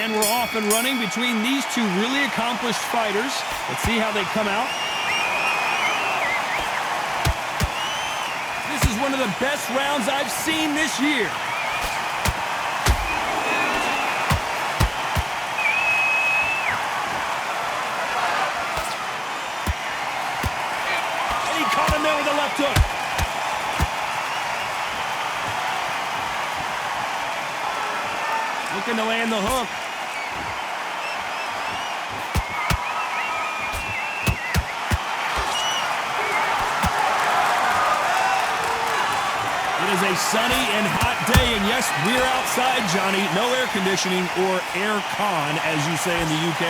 And we're off and running between these two really accomplished fighters. Let's see how they come out. This is one of the best rounds I've seen this year. And he caught him there with a left hook. Looking to land the hook. It is a sunny and hot day, and yes, we're outside, Johnny. No air conditioning or air con, as you say in the UK.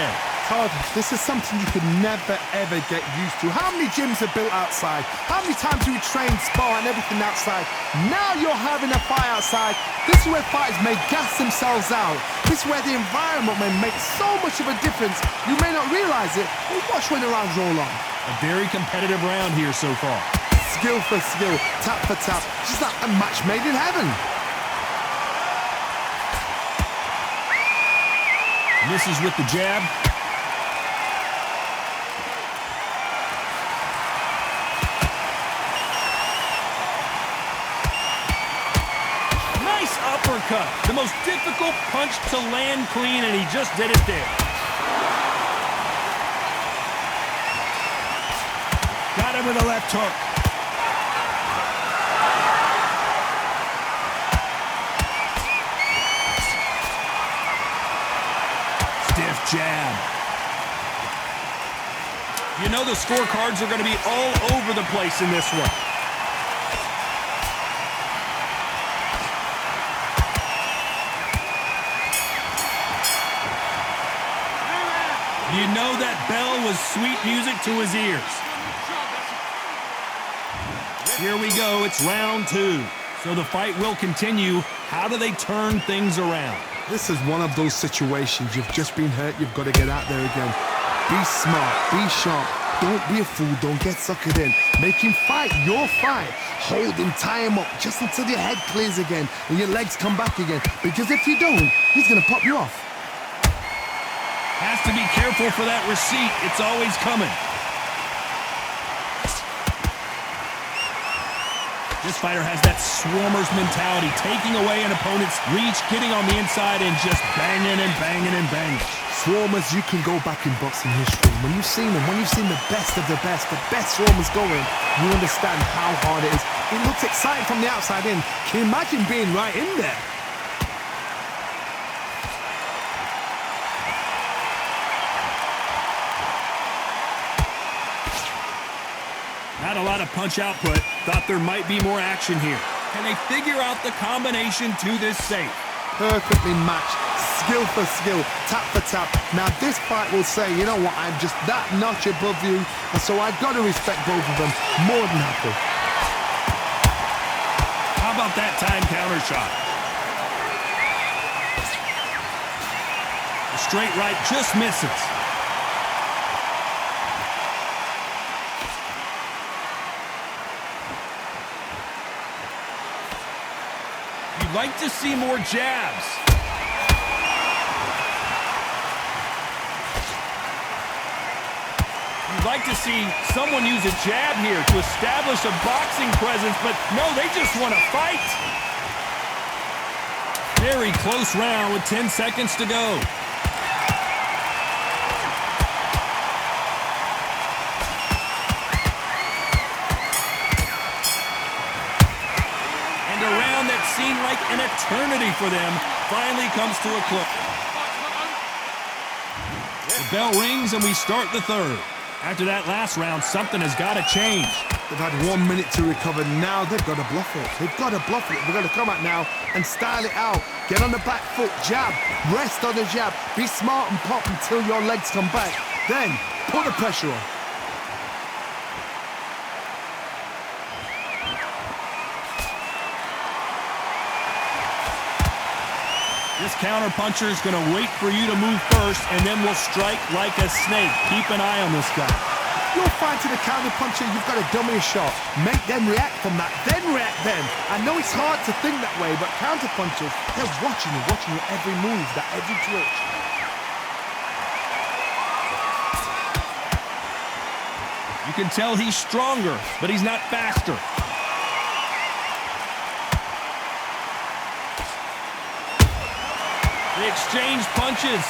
Todd, this is something you could never, ever get used to. How many gyms are built outside? How many times do we train, spar, and everything outside? Now you're having a fight outside. This is where fighters may gas themselves out. This is where the environment may make so much of a difference. You may not realize it, but watch when the rounds roll on. A very competitive round here so far. Skill for skill, tap for tap, just like a match made in heaven. Misses with the jab. Nice uppercut. The most difficult punch to land clean, and he just did it there. Got him with a left hook. Stiff jab. You know the scorecards are going to be all over the place in this one. You know that bell was sweet music to his ears. Here we go, it's round two. So the fight will continue. How do they turn things around? This is one of those situations. You've just been hurt, you've got to get out there again. Be smart, be sharp. Don't be a fool, don't get suckered in. Make him fight your fight. Hold him, tie him up, just until your head clears again and your legs come back again. Because if you don't, he's going to pop you off. Has to be careful for that receipt. It's always coming. This fighter has that swarmer's mentality, taking away an opponent's reach, getting on the inside, and just banging and banging and banging. Swarmers, you can go back in boxing history. When you've seen them, when you've seen the best swarmers going, you understand how hard it is. It looks exciting from the outside in. Can you imagine being right in there? Not a lot of punch output. Thought there might be more action here. Can they figure out the combination to this safe? Perfectly matched. Skill for skill, tap for tap. Now this fight will say, you know what, I'm just that notch above you, and so I've got to respect both of them. More than happy. How about that time counter shot? The straight right just misses. You'd like to see more jabs. You'd like to see someone use a jab here to establish a boxing presence, but no, they just want to fight. Very close round with 10 seconds to go. And a round that seemed like an eternity for them finally comes to a close. The bell rings and we start the third. After that last round, something has got to change. They've had 1 minute to recover. Now they've got to bluff it. They've got to bluff it. They've got to come out now and style it out. Get on the back foot, jab, rest on the jab. Be smart and pop until your legs come back. Then put the pressure on. This counter-puncher is going to wait for you to move first, and then will strike like a snake. Keep an eye on this guy. You're fighting a counter-puncher, you've got to dummy a shot. Make them react from that, then react then. I know it's hard to think that way, but counter-punchers, they're watching you every move, that every twitch. You can tell he's stronger, but he's not faster. They exchange punches.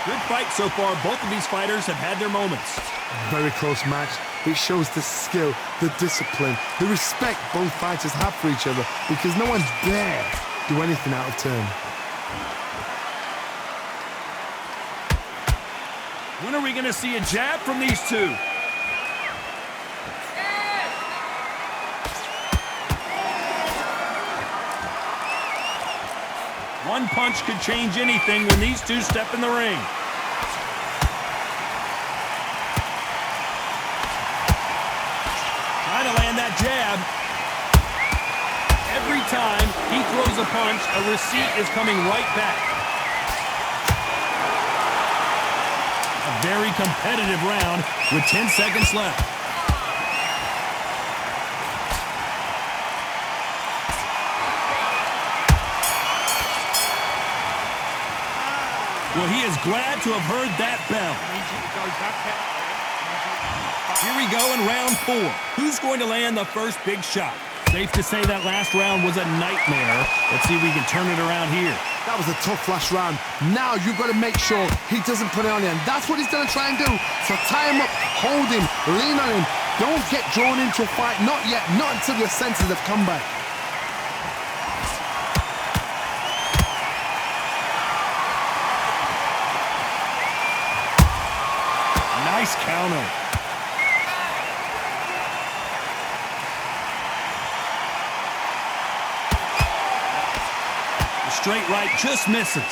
Good fight so far. Both of these fighters have had their moments. Very close match. It shows the skill, the discipline, the respect both fighters have for each other because no one dare do anything out of turn. When are we going to see a jab from these two? One punch could change anything when these two step in the ring. Trying to land that jab. Every time he throws a punch, a receipt is coming right back. A very competitive round with 10 seconds left. Well, he is glad to have heard that bell. Here we go in round 4. Who's going to land the first big shot? Safe to say that last round was a nightmare. Let's see if we can turn it around here. That was a tough last round. Now you've got to make sure he doesn't put it on you, and that's what he's going to try and do. So tie him up, hold him, lean on him. Don't get drawn into a fight. Not yet. Not until your senses have come back. Nice counter. The straight right just misses.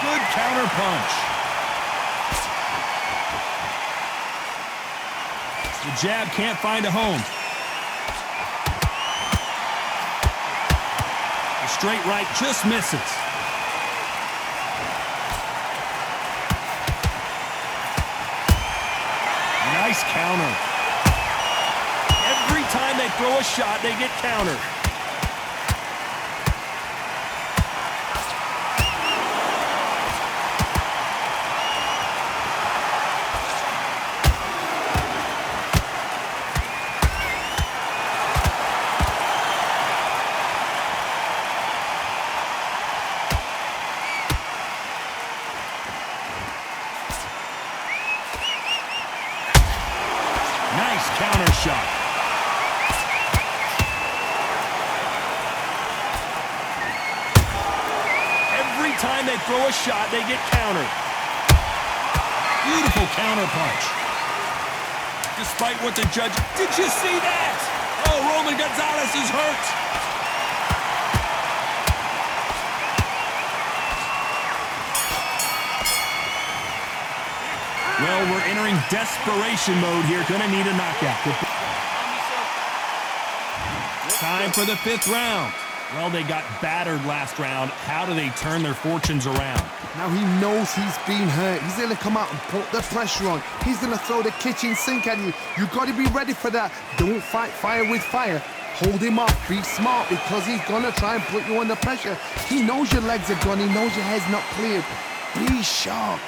Good counter punch. The jab can't find a home. The straight right just misses. Nice counter. Every time they throw a shot, they get countered. Nice counter shot. Every time they throw a shot, they get countered. Beautiful counter punch. Despite what the judge... Did you see that? Oh, Roman Gonzalez is hurt. Well, we're entering desperation mode here. Gonna need a knockout. Time for the 5th round. Well, they got battered last round. How do they turn their fortunes around? Now he knows he's been hurt. He's going to come out and put the pressure on. He's going to throw the kitchen sink at you. You've got to be ready for that. Don't fight fire with fire. Hold him off. Be smart because he's going to try and put you under pressure. He knows your legs are gone. He knows your head's not cleared. Be sharp.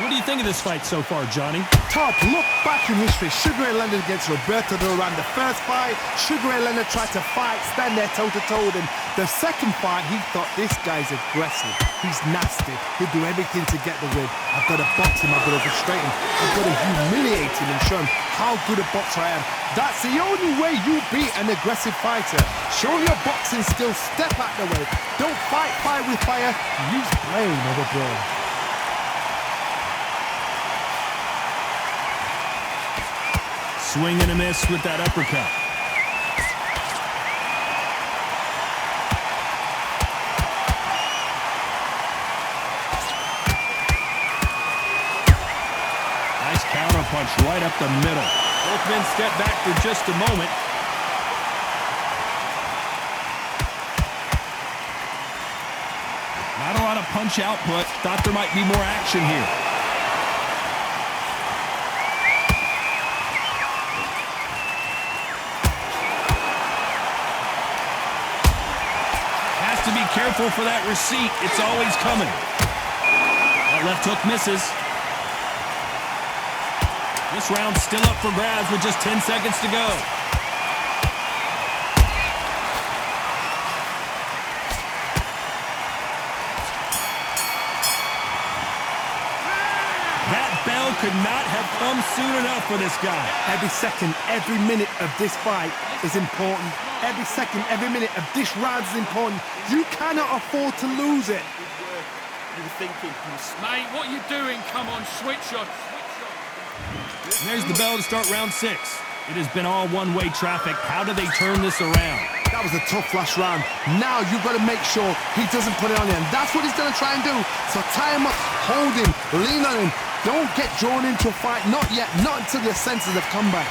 What do you think of this fight so far, Johnny? Top, look back in history. Sugar Ray Leonard against Roberto Duran. The first fight, Sugar Ray Leonard tried to fight, stand there toe-to-toe with him. The second fight, he thought, this guy's aggressive. He's nasty. He'll do everything to get the win. I've got to box him. I've got to frustrate him. I've got to humiliate him and show him how good a boxer I am. That's the only way you beat an aggressive fighter. Show your boxing skills. Step out the way. Don't fight fire with fire. Use brain over brawn. Swing and a miss with that uppercut. Nice counter punch right up the middle. Both men step back for just a moment. Not a lot of punch output. Thought there might be more action here. have to be careful for that receipt. It's always coming. That left hook misses. This round's still up for grabs with just 10 seconds to go. That bell could not have come soon enough for this guy. Every second, every minute of this fight is important. Every second, every minute of this round is important. You cannot afford to lose it. You were thinking, mate, what are you doing? Come on, switch on. There's the bell to start round 6. It has been all one-way traffic. How do they turn this around? That was a tough last round. Now you've got to make sure he doesn't put it on you. And that's what he's going to try and do. So tie him up, hold him, lean on him. Don't get drawn into a fight. Not yet. Not until your senses have come back.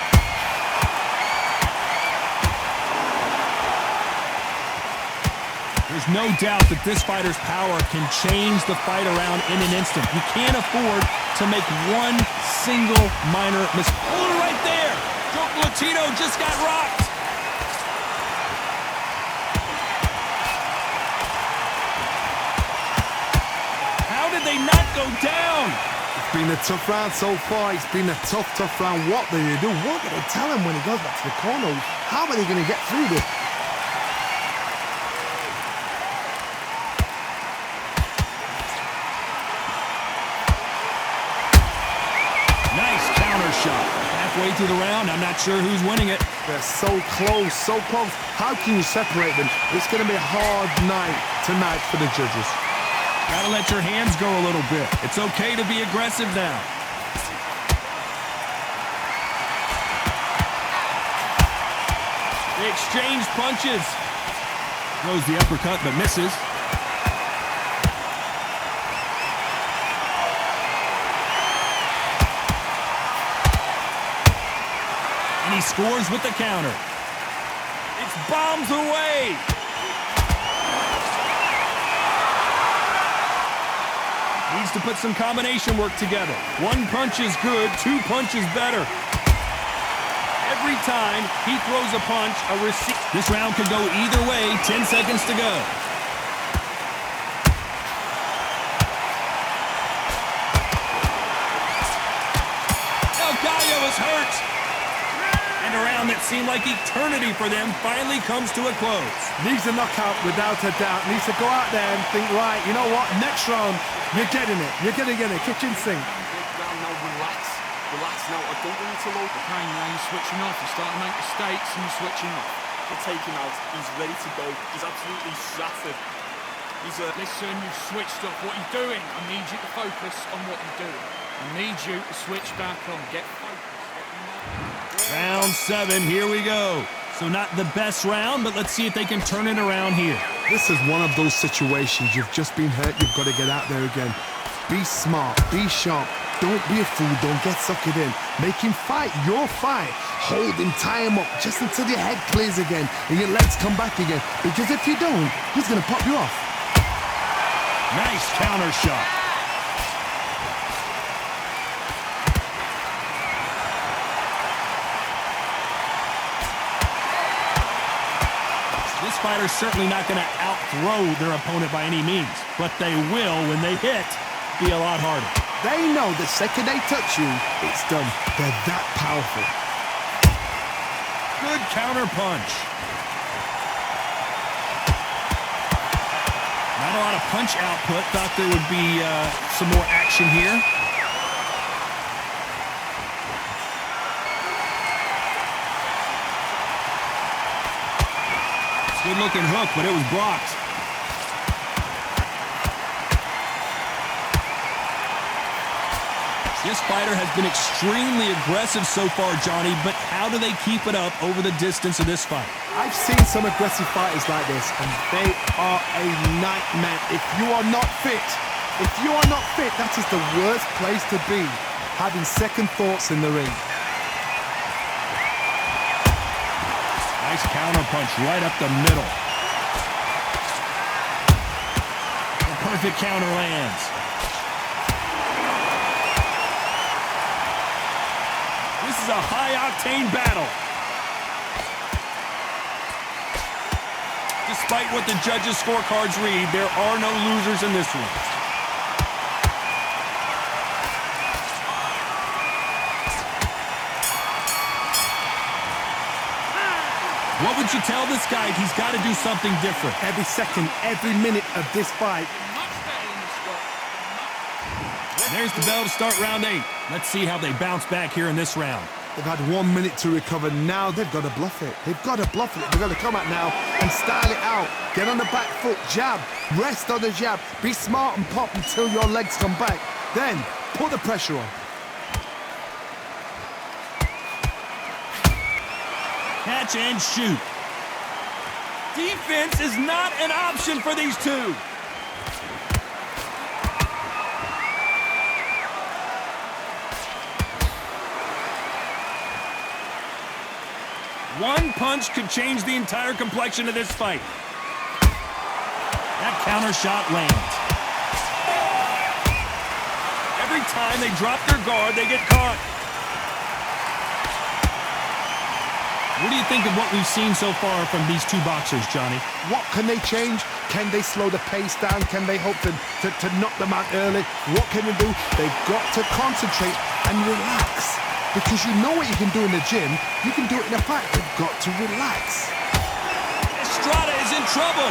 There's no doubt that this fighter's power can change the fight around in an instant. You can't afford to make one single minor mistake. Oh, right there! Joe Latino just got rocked. How did they not go down? It's been a tough round so far. It's been a tough round. What do they do? What do they tell him when he goes back to the corner? How are they going to get through this? Shot. Halfway through the round, I'm not sure who's winning it. They're so close, so close. How can you separate them? It's going to be a hard night tonight for the judges. Gotta let your hands go a little bit. It's okay to be aggressive now. They exchange punches. Throws the uppercut but misses. He scores with the counter. It's bombs away. Needs to put some combination work together. One punch is good, two punches better. Every time he throws a punch, a receipt. This round could go either way. 10 seconds to go. El Gallo is hurt. And a round that seemed like eternity for them finally comes to a close. Needs a knockout without a doubt. Needs to go out there and think, right, you know what? Next round, you're getting it. You're going to get it. Kitchen sink. now relax. Relax now. I don't want you to load. Okay, now you're switching off. You're starting to make mistakes and you're switching off. I'll take him out. He's ready to go. He's absolutely shattered. Listen, you've switched off. What are you doing? I need you to focus on what you're doing. I need you to switch back on. Get focused. Round 7, here we go. So not the best round, but let's see if they can turn it around here. This is one of those situations. You've just been hurt. You've got to get out there again. Be smart. Be sharp. Don't be a fool. Don't get suckered in. Make him fight your fight. Hold him, tie him up just until your head clears again and your legs come back again. Because if you don't, he's going to pop you off. Nice counter shot. This fighter's certainly not going to out-throw their opponent by any means, but they will, when they hit, be a lot harder. They know the second they touch you, it's done. They're that powerful. Good counter punch. Not a lot of punch output. Thought there would be some more action here. Good-looking hook, but it was blocked. This fighter has been extremely aggressive so far, Johnny, but how do they keep it up over the distance of this fight? I've seen some aggressive fighters like this, and they are a nightmare. If you are not fit, that is the worst place to be, having second thoughts in the ring. Nice counter punch right up the middle. The perfect counter lands. This is a high-octane battle. Despite what the judges' scorecards read, there are no losers in this one. What would you tell this guy? He's got to do something different. Every second, every minute of this fight. Much better than the Scott. There's the bell to start round 8. Let's see how they bounce back here in this round. They've had 1 minute to recover. Now they've got to bluff it. They've got to bluff it. They've got to come out now and style it out. Get on the back foot, jab, rest on the jab. Be smart and pop until your legs come back. Then put the pressure on. Catch and shoot. Defense is not an option for these two. One punch could change the entire complexion of this fight. That counter shot lands. Every time they drop their guard, they get caught. What do you think of what we've seen so far from these two boxers, Johnny? What can they change? Can they slow the pace down? Can they hope to knock them out early? What can they do? They've got to concentrate and relax. Because you know what you can do in the gym, you can do it in a fight. They've got to relax. Estrada is in trouble.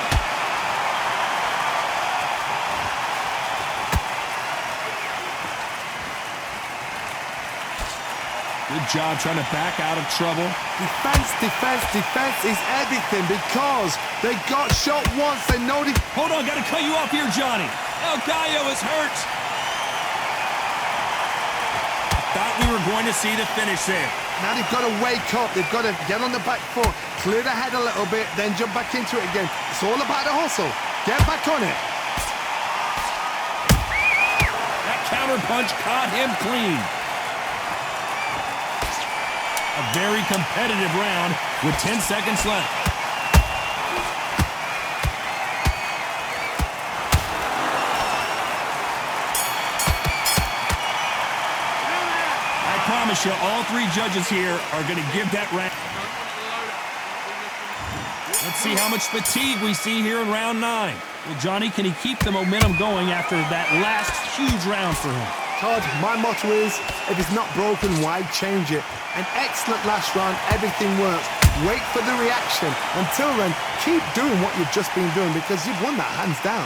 Good job trying to back out of trouble. Defense, defense, defense is everything because they got shot once. They know they... Hold on, gotta cut you off here, Johnny. El Gallo is hurt. Thought we were going to see the finish there. Now they've got to wake up. They've got to get on the back foot, clear the head a little bit, then jump back into it again. It's all about the hustle. Get back on it. That counter punch caught him clean. A very competitive round with 10 seconds left. I promise you, all three judges here are going to give that round. Let's see how much fatigue we see here in round 9. Well, Johnny, can he keep the momentum going after that last huge round for him? Todd, my motto is, if it's not broken, why change it? An excellent last round, everything works. Wait for the reaction. Until then, keep doing what you've just been doing because you've won that hands down.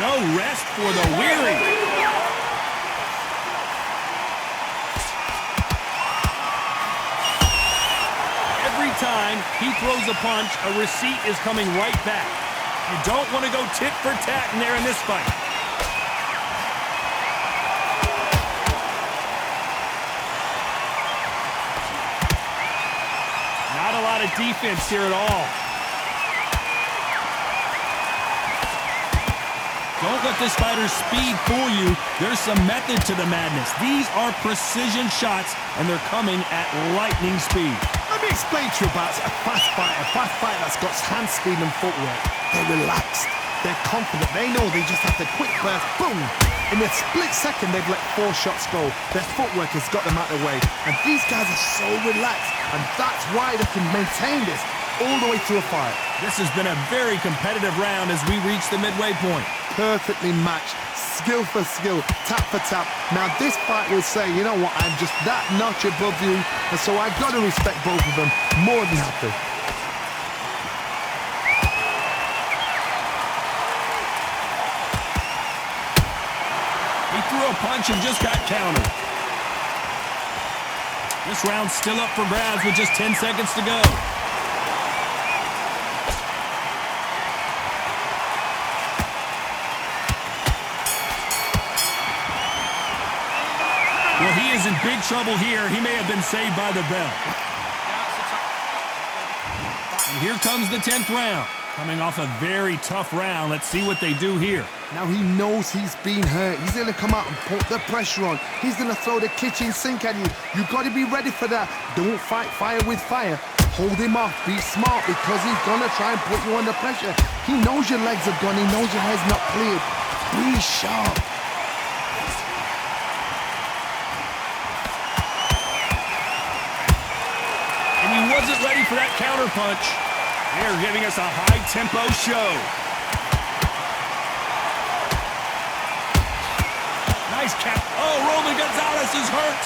No rest for the weary. Every time he throws a punch, a receipt is coming right back. You don't want to go tit for tat in there in this fight. Not a lot of defense here at all. Don't let this fighter's speed fool you. There's some method to the madness. These are precision shots, and they're coming at lightning speed. Let me explain to you about a fast fighter that's got hand speed and footwork. They're relaxed. They're confident. They know they just have to quick burst, boom. In a split second, they've let 4 shots go. Their footwork has got them out of the way. And these guys are so relaxed. And that's why they can maintain this all the way through a fight. This has been a very competitive round as we reach the midway point. Perfectly matched, skill for skill, tap for tap. Now this fight will say, you know what, I'm just that notch above you, and so I've got to respect both of them more than happy. He threw a punch and just got countered. This round's still up for grabs with just 10 seconds to go. Well, he is in big trouble here. He may have been saved by the bell. And here comes the 10th round. Coming off a very tough round. Let's see what they do here. Now he knows he's been hurt. He's going to come out and put the pressure on. He's going to throw the kitchen sink at you. You've got to be ready for that. Don't fight fire with fire. Hold him off. Be smart because he's going to try and put you under pressure. He knows your legs are gone. He knows your head's not cleared. Be sharp. wasn't ready for that counter punch. They're giving us a high-tempo show. Nice cap. Oh, Roman Gonzalez is hurt.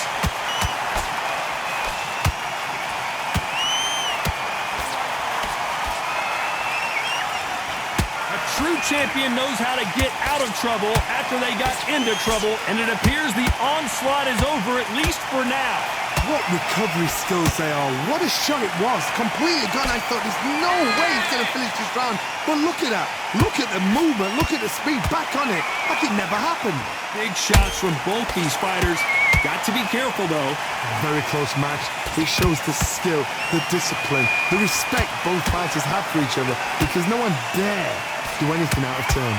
A true champion knows how to get out of trouble after they got into trouble, and it appears the onslaught is over, at least for now. What recovery skills they are. What a shot it was. Completely gone. I thought there's no way he's going to finish this round. But look at that. Look at the movement. Look at the speed. Back on it. Like it never happened. Big shots from both these fighters. Got to be careful, though. Very close match. It shows the skill, the discipline, the respect both fighters have for each other, because no one dare do anything out of turn.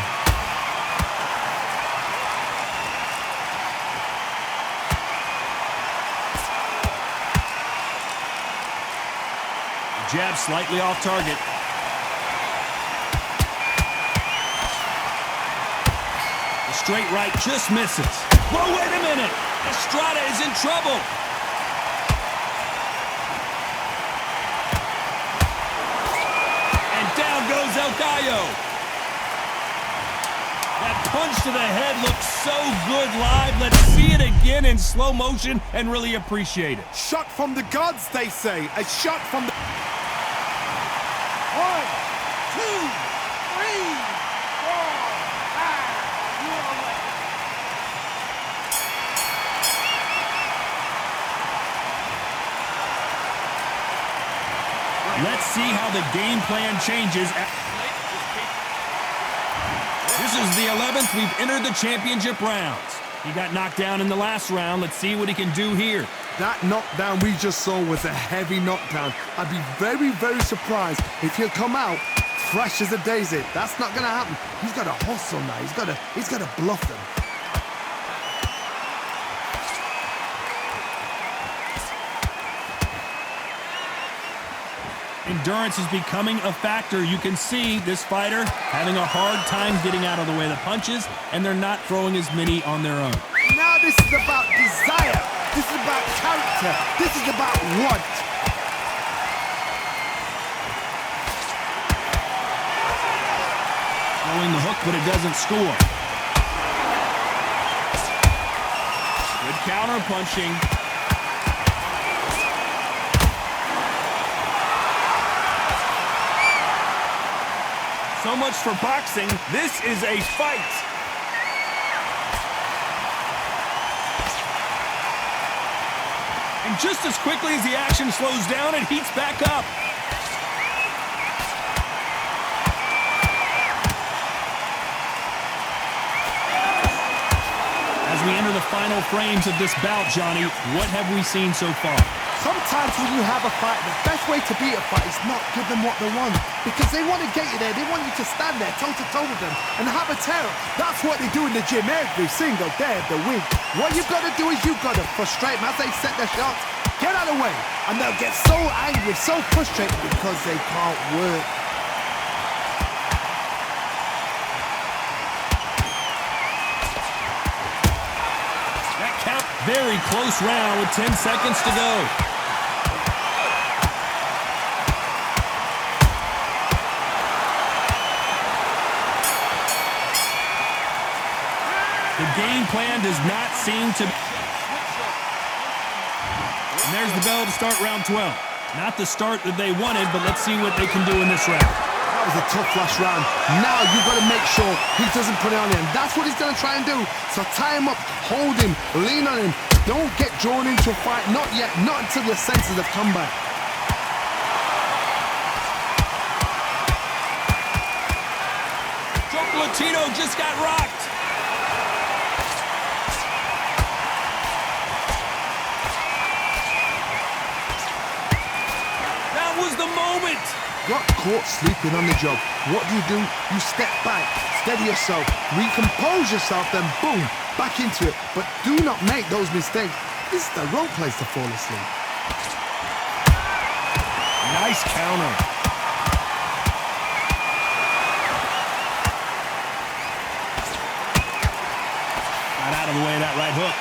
Jab slightly off target. The straight right just misses. Whoa, wait a minute! Estrada is in trouble! And down goes El Gallo. That punch to the head looks so good live. Let's see it again in slow motion and really appreciate it. Shot from the gods, they say. A shot from the... 1, 2, 3, 4, 5. You are ready. Let's see how the game plan changes. This is the 11th we've entered the championship rounds. He got knocked down in the last round. Let's see what he can do here. That knockdown we just saw was a heavy knockdown. I'd be very, very surprised if he'll come out fresh as a daisy. That's not going to happen. He's got to hustle now. He's got to bluff them. Endurance is becoming a factor. You can see this fighter having a hard time getting out of the way of the punches, and they're not throwing as many on their own. Now this is about desire. This is about character. This is about want. Throwing the hook, but it doesn't score. Good counter punching. So much for boxing. This is a fight. And just as quickly as the action slows down, it heats back up. As we enter the final frames of this bout, Johnny, what have we seen so far? Sometimes when you have a fight, the best way to beat a fight is not give them what they want. Because they want to get you there. They want you to stand there toe-to-toe with them and have a tear. That's what they do in the gym every single day of the week. What you've got to do is you've got to frustrate them as they set their shots. Get out of the way. And they'll get so angry, so frustrated because they can't work. That count, very close round with 10 seconds to go. The game plan does not seem to... And there's the bell to start round 12. Not the start that they wanted, but let's see what they can do in this round. That was a tough last round. Now you've got to make sure he doesn't put it on him. That's what he's going to try and do. So tie him up, hold him, lean on him. Don't get drawn into a fight. Not yet. Not until your senses have come back. Latino just got rocked. That was the moment. Got caught sleeping on the job. What do? You step back, steady yourself, recompose yourself, then boom, back into it. But do not make those mistakes. This is the wrong place to fall asleep. Nice counter. Got out of the way of that right hook.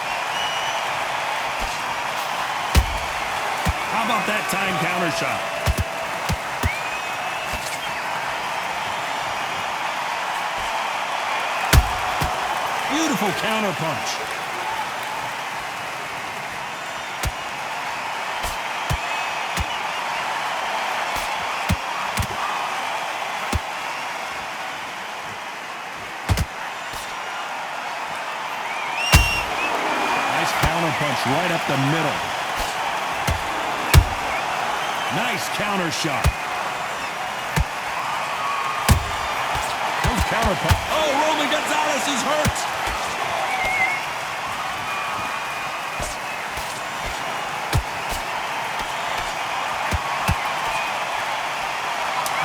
How about that time counter shot? Beautiful counter punch. Nice counter punch right up the middle. Nice counter shot. Those counter punch. Oh, Roman Gonzalez is hurt.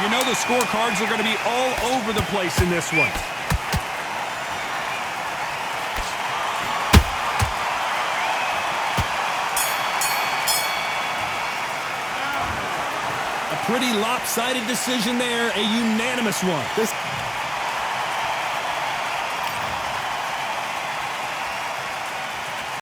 You know the scorecards are going to be all over the place in this one. A pretty lopsided decision there, a unanimous one.